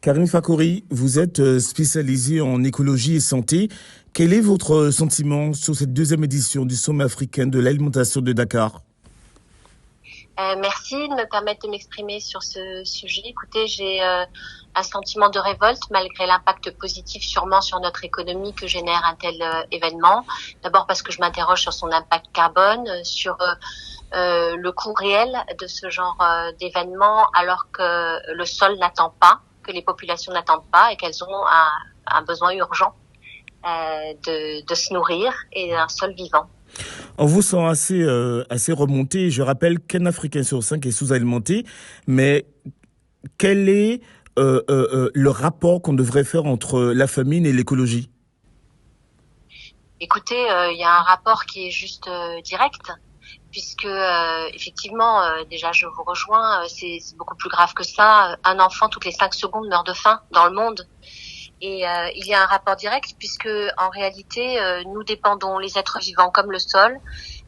Karine Fakouri, vous êtes spécialisée en écologie et santé. Quel est votre sentiment sur cette deuxième édition du Sommet africain de l'alimentation de Dakar? Merci de me permettre de m'exprimer sur ce sujet. Écoutez, j'ai un sentiment de révolte malgré l'impact positif sûrement sur notre économie que génère un tel événement. D'abord parce que je m'interroge sur son impact carbone, sur le coût réel de ce genre d'événement, alors que le sol n'attend pas, que les populations n'attendent pas et qu'elles ont un besoin urgent de se nourrir et d'un sol vivant. On vous sent assez remonté. Je rappelle qu'un Africain sur 5 est sous-alimenté, mais quel est le rapport qu'on devrait faire entre la famine et l'écologie? Écoutez, il y a un rapport qui est juste direct, puisque effectivement, déjà je vous rejoins, c'est beaucoup plus grave que ça. Un enfant toutes les 5 secondes meurt de faim dans le monde. Et il y a un rapport direct puisque en réalité, nous dépendons, les êtres vivants comme le sol,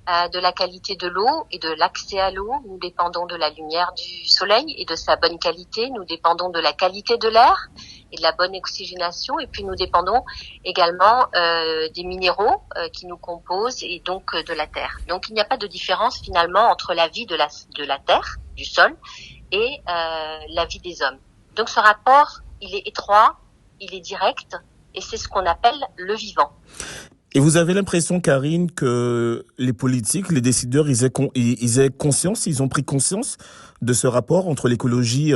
de la qualité de l'eau et de l'accès à l'eau. Nous dépendons de la lumière du soleil et de sa bonne qualité. Nous dépendons de la qualité de l'air et de la bonne oxygénation. Et puis nous dépendons également des minéraux qui nous composent et donc de la terre. Donc il n'y a pas de différence finalement entre la vie de la terre, du sol, et la vie des hommes. Donc ce rapport, il est étroit, il est direct, et c'est ce qu'on appelle le vivant. Et vous avez l'impression, Karine, que les politiques, les décideurs, ils aient conscience, ils ont pris conscience de ce rapport entre l'écologie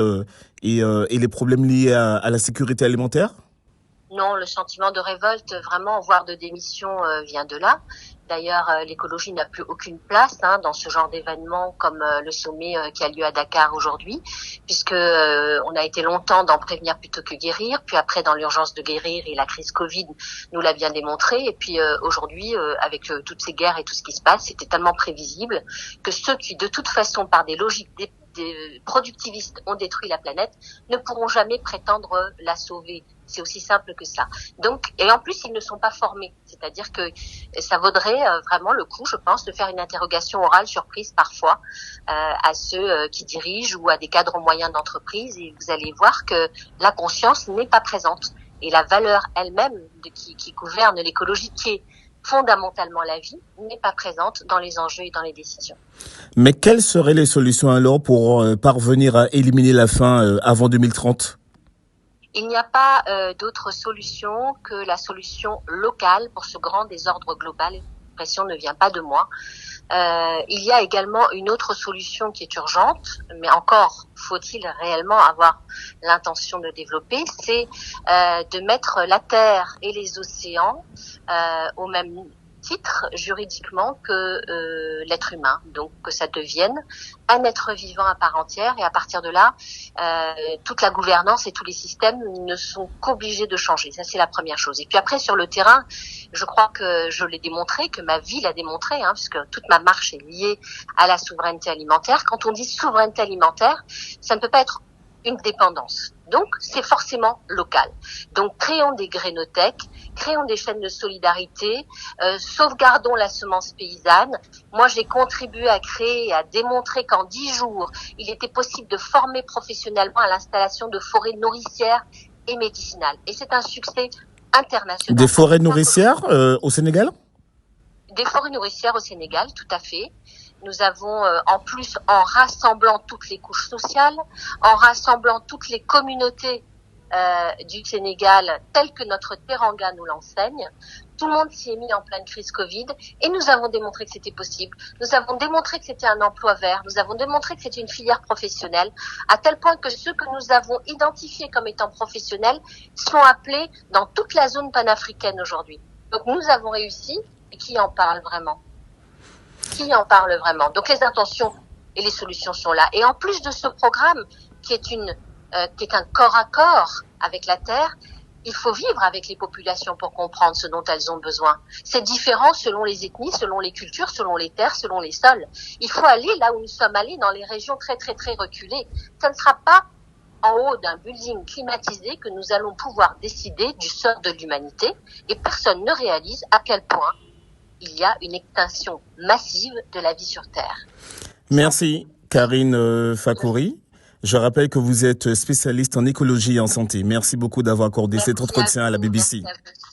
et les problèmes liés à la sécurité alimentaire? Non, le sentiment de révolte, vraiment, voire de démission, vient de là. D'ailleurs, l'écologie n'a plus aucune place dans ce genre d'événement comme le sommet qui a lieu à Dakar aujourd'hui, puisque on a été longtemps d'en prévenir plutôt que guérir, puis après dans l'urgence de guérir et la crise Covid nous l'a bien démontré, et puis aujourd'hui avec toutes ces guerres et tout ce qui se passe, c'était tellement prévisible que ceux qui de toute façon par des logiques des productivistes ont détruit la planète ne pourront jamais prétendre la sauver. C'est aussi simple que ça. Donc, et en plus, ils ne sont pas formés. C'est-à-dire que ça vaudrait vraiment le coup, je pense, de faire une interrogation orale surprise parfois à ceux qui dirigent ou à des cadres moyens d'entreprise. Et vous allez voir que la conscience n'est pas présente. Et la valeur elle-même qui gouverne l'écologie, qui est fondamentalement la vie, n'est pas présente dans les enjeux et dans les décisions. Mais quelles seraient les solutions alors pour parvenir à éliminer la faim avant 2030? Il n'y a pas d'autre solution que la solution locale pour ce grand désordre global. L'expression ne vient pas de moi. Il y a également une autre solution qui est urgente, mais encore faut-il réellement avoir l'intention de développer, c'est de mettre la terre et les océans au même titre juridiquement que l'être humain, donc que ça devienne un être vivant à part entière, et à partir de là, toute la gouvernance et tous les systèmes ne sont qu'obligés de changer. Ça, c'est la première chose. Et puis après, sur le terrain, je crois que je l'ai démontré, que ma vie l'a démontré, puisque toute ma marche est liée à la souveraineté alimentaire. Quand on dit souveraineté alimentaire, ça ne peut pas être une dépendance. Donc, c'est forcément local. Donc, créons des grainothèques, créons des chaînes de solidarité, sauvegardons la semence paysanne. Moi, j'ai contribué à créer et à démontrer qu'en 10 jours, il était possible de former professionnellement à l'installation de forêts nourricières et médicinales. Et c'est un succès international. Des forêts nourricières au Sénégal? Des forêts nourricières au Sénégal, tout à fait. Nous avons, en plus, en rassemblant toutes les couches sociales, en rassemblant toutes les communautés du Sénégal, telles que notre Teranga nous l'enseigne, tout le monde s'y est mis en pleine crise Covid, et nous avons démontré que c'était possible. Nous avons démontré que c'était un emploi vert. Nous avons démontré que c'était une filière professionnelle, à tel point que ceux que nous avons identifiés comme étant professionnels sont appelés dans toute la zone panafricaine aujourd'hui. Donc nous avons réussi, et qui en parle vraiment? Qui en parle vraiment? Donc les intentions et les solutions sont là. Et en plus de ce programme qui est un corps à corps avec la terre, il faut vivre avec les populations pour comprendre ce dont elles ont besoin. C'est différent selon les ethnies, selon les cultures, selon les terres, selon les sols. Il faut aller là où nous sommes allés, dans les régions très très très reculées. Ça ne sera pas en haut d'un building climatisé que nous allons pouvoir décider du sort de l'humanité, et personne ne réalise à quel point il y a une extinction massive de la vie sur Terre. Merci, Karine Fakouri. Je rappelle que vous êtes spécialiste en écologie et en santé. Merci beaucoup d'avoir accordé cet Merci à entretien à la vous. BBC. Merci à vous.